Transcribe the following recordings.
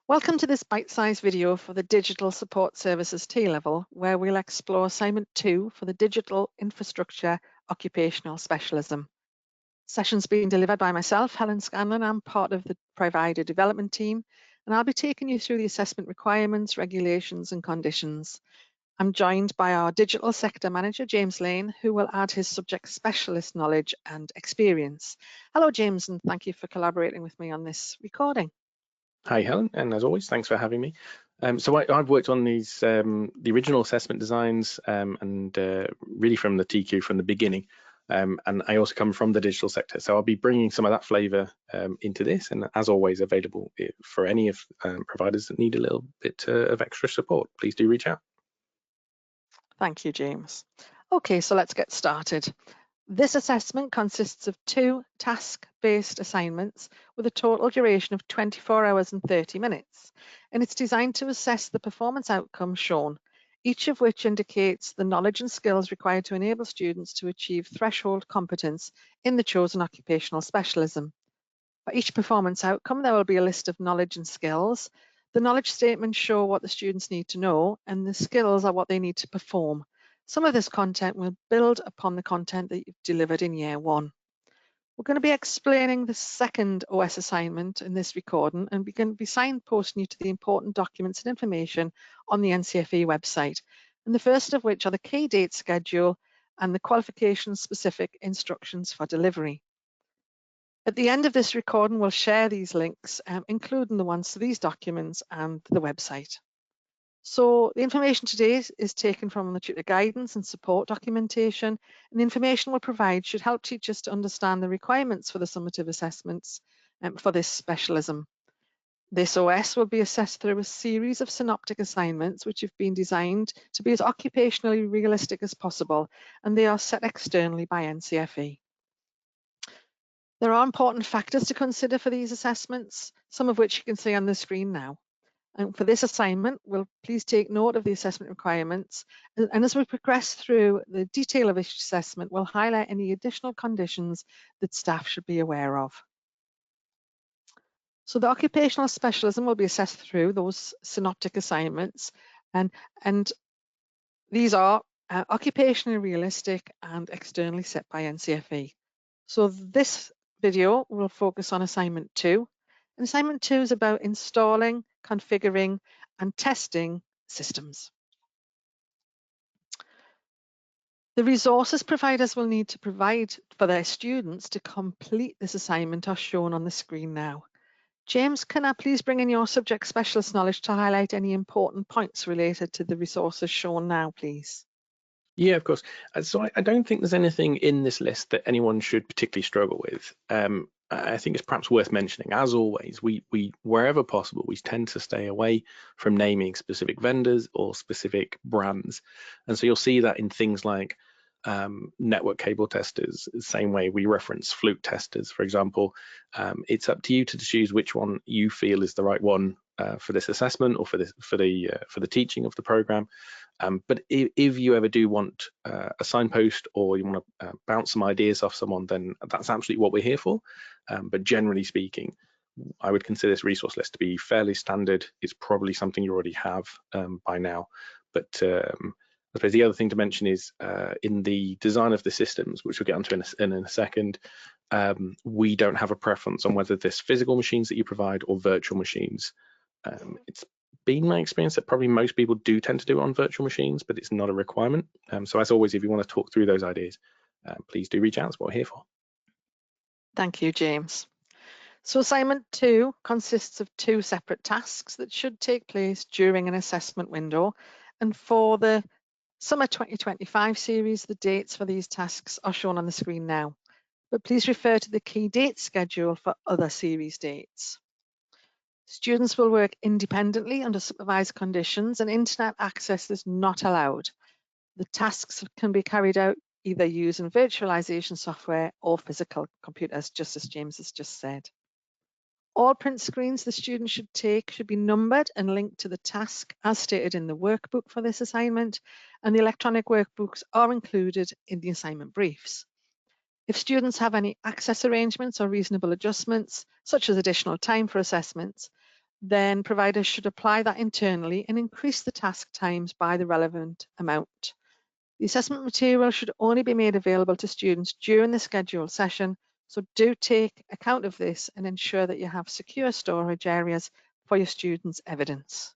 Welcome to this bite-sized video for the Digital Support Services T-Level, where we'll explore Assignment 2 for the Digital Infrastructure Occupational Specialism. Sessions being delivered by myself, Helen Scanlon. I'm part of the Provider Development Team, and I'll be taking you through the assessment requirements, regulations, and conditions. I'm joined by our Digital Sector Manager, James Lane, who will add his subject specialist knowledge and experience. Hello, James, and thank you for collaborating with me on this recording. Hi, Helen, and as always, thanks for having me. I've worked on these, the original assessment designs, and really from the TQ from the beginning. And I also come from the digital sector, so I'll be bringing some of that flavour into this, and as always, available for any of providers that need a little bit of extra support. Please do reach out. Thank you, James. Okay, so let's get started. This assessment consists of 2 task-based assignments with a total duration of 24 hours and 30 minutes, and it's designed to assess the performance outcomes shown, each of which indicates the knowledge and skills required to enable students to achieve threshold competence in the chosen occupational specialism. For each performance outcome, there will be a list of knowledge and skills. The knowledge statements show what the students need to know, and the skills are what they need to perform. Some of this content will build upon the content that you've delivered in Year 1. We're going to be explaining the second OS assignment in this recording, and we're going to be signposting you to the important documents and information on the NCFE website, and the first of which are the key date schedule and the qualification-specific instructions for delivery. At the end of this recording, we'll share these links, including the ones to these documents and the website. So the information today is taken from the tutor guidance and support documentation, and the information we'll provide should help teachers to understand the requirements for the summative assessments for this specialism. This OS will be assessed through a series of synoptic assignments which have been designed to be as occupationally realistic as possible, and they are set externally by NCFE. There are important factors to consider for these assessments, some of which you can see on the screen now. And for this assignment, we'll please take note of the assessment requirements. And as we progress through the detail of each assessment, we'll highlight any additional conditions that staff should be aware of. So the occupational specialism will be assessed through those synoptic assignments. And these are occupationally realistic and externally set by NCFE. So this video will focus on assignment 2. And assignment 2 is about installing, configuring, and testing systems. The resources providers will need to provide for their students to complete this assignment are shown on the screen now. James, can I please bring in your subject specialist knowledge to highlight any important points related to the resources shown now, please? Yeah, of course. So I don't think there's anything in this list that anyone should particularly struggle with. I think it's perhaps worth mentioning, as always, we wherever possible, we tend to stay away from naming specific vendors or specific brands. And so you'll see that in things like network cable testers, the same way we reference flute testers, for example. It's up to you to choose which one you feel is the right one for this assessment or for the teaching of the program. But if you ever do want a signpost or you want to bounce some ideas off someone, then that's absolutely what we're here for. But generally speaking, I would consider this resource list to be fairly standard. It's probably something you already have by now. But I suppose the other thing to mention is in the design of the systems, which we'll get onto in a second, we don't have a preference on whether there's physical machines that you provide or virtual machines. It's been my experience that probably most people do tend to do it on virtual machines, but it's not a requirement. So as always, if you want to talk through those ideas, please do reach out. That's what we're here for. Thank you, James. So assignment 2 consists of 2 separate tasks that should take place during an assessment window. And for the Summer 2025 series, the dates for these tasks are shown on the screen now. But please refer to the key date schedule for other series dates. Students will work independently under supervised conditions, and internet access is not allowed. The tasks can be carried out either using virtualization software or physical computers, just as James has just said. All print screens the student should take should be numbered and linked to the task as stated in the workbook for this assignment, and the electronic workbooks are included in the assignment briefs. If students have any access arrangements or reasonable adjustments, such as additional time for assessments, then providers should apply that internally and increase the task times by the relevant amount. The assessment material should only be made available to students during the scheduled session, so do take account of this and ensure that you have secure storage areas for your students' evidence.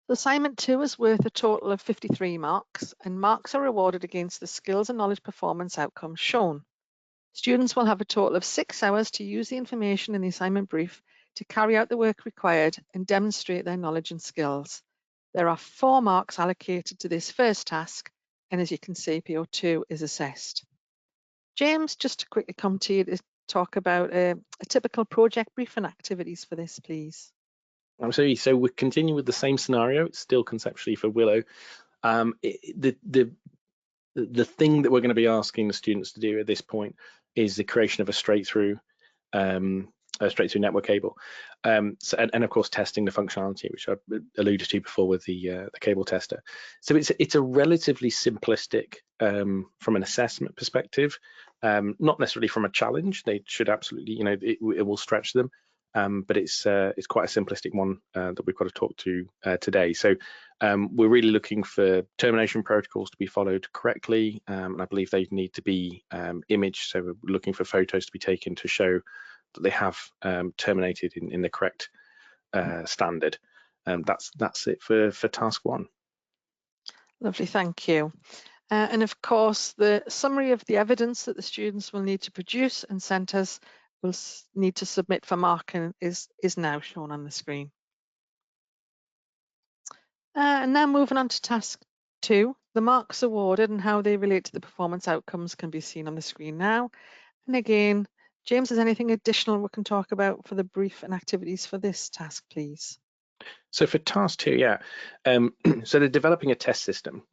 So assignment 2 is worth a total of 53 marks, and marks are awarded against the skills and knowledge performance outcomes shown. Students will have a total of 6 hours to use the information in the assignment brief to carry out the work required and demonstrate their knowledge and skills. There are 4 marks allocated to this first task, and as you can see, PO2 is assessed. James, just to quickly come to you to talk about a typical project brief and activities for this, please. Absolutely. So we're continuing with the same scenario. It's still conceptually for Willow. The thing that we're going to be asking the students to do at this point is the creation of a straight through network cable, and of course testing the functionality, which I alluded to before with the cable tester. So it's a relatively simplistic from an assessment perspective, not necessarily from a challenge. They should absolutely, it will stretch them, but it's quite a simplistic one that we've got to talk to today. So we're really looking for termination protocols to be followed correctly, and I believe they need to be imaged. So we're looking for photos to be taken to show that they have terminated in the correct standard. That's it for task 1. Lovely, thank you. And of course, the summary of the evidence that the students will need to produce and centres will need to submit for marking is now shown on the screen. And now moving on to task 2, the marks awarded and how they relate to the performance outcomes can be seen on the screen now. And again, James, is anything additional we can talk about for the brief and activities for this task, please? So for task 2, yeah. So they're developing a test system.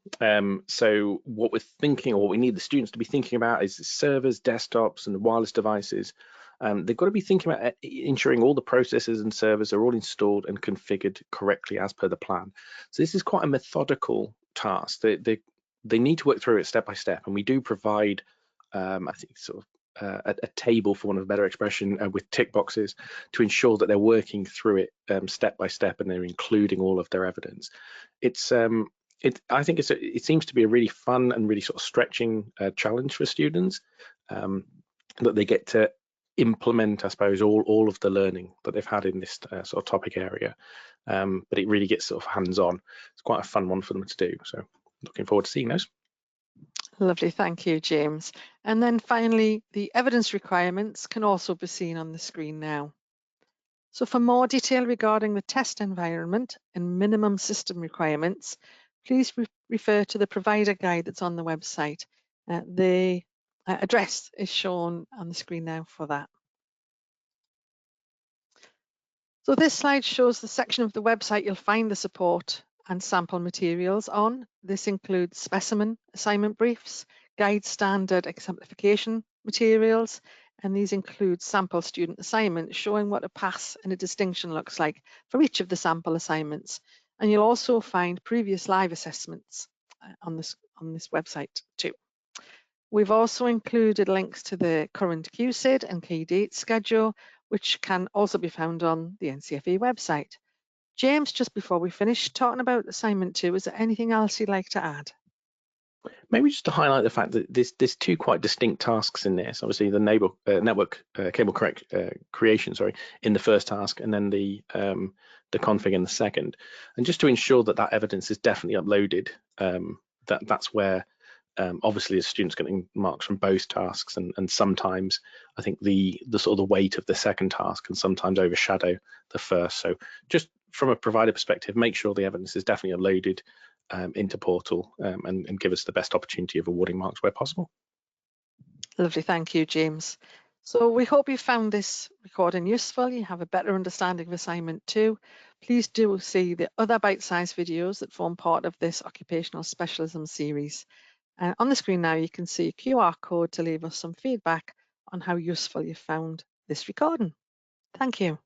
So what we're thinking, or what we need the students to be thinking about, is the servers, desktops, and wireless devices. They've got to be thinking about ensuring all the processors and servers are all installed and configured correctly as per the plan. So this is quite a methodical task. They need to work through it step by step, and we do provide, I think, sort of a table, for want of a better expression, with tick boxes to ensure that they're working through it step by step and they're including all of their evidence. I think it seems to be a really fun and really sort of stretching challenge for students, that they get to implement, I suppose, all of the learning that they've had in this sort of topic area, but it really gets sort of hands-on. It's quite a fun one for them to do, so looking forward to seeing those. Lovely, thank you, James. And then finally, the evidence requirements can also be seen on the screen now. So for more detail regarding the test environment and minimum system requirements, please refer to the provider guide that's on the website. The address is shown on the screen now for that. So this slide shows the section of the website you'll find the support and sample materials on. This includes specimen assignment briefs, guide standard exemplification materials, and these include sample student assignments showing what a pass and a distinction looks like for each of the sample assignments. And you'll also find previous live assessments on this website too. We've also included links to the current QSID and key date schedule, which can also be found on the NCFE website. James, just before we finish talking about assignment 2, is there anything else you'd like to add? Maybe just to highlight the fact that there's 2 quite distinct tasks in this. Obviously, the network cable creation, in the first task, and then the config in the second. And just to ensure that that evidence is definitely uploaded, that's where obviously the student's getting marks from both tasks, and sometimes I think the sort of the weight of the second task can sometimes overshadow the first. So just from a provider perspective, make sure the evidence is definitely uploaded into Portal, and give us the best opportunity of awarding marks where possible. Lovely, thank you, James. So we hope you found this recording useful. You have a better understanding of assignment 2. Please do see the other bite-sized videos that form part of this occupational specialism series. On the screen now, you can see a QR code to leave us some feedback on how useful you found this recording. Thank you.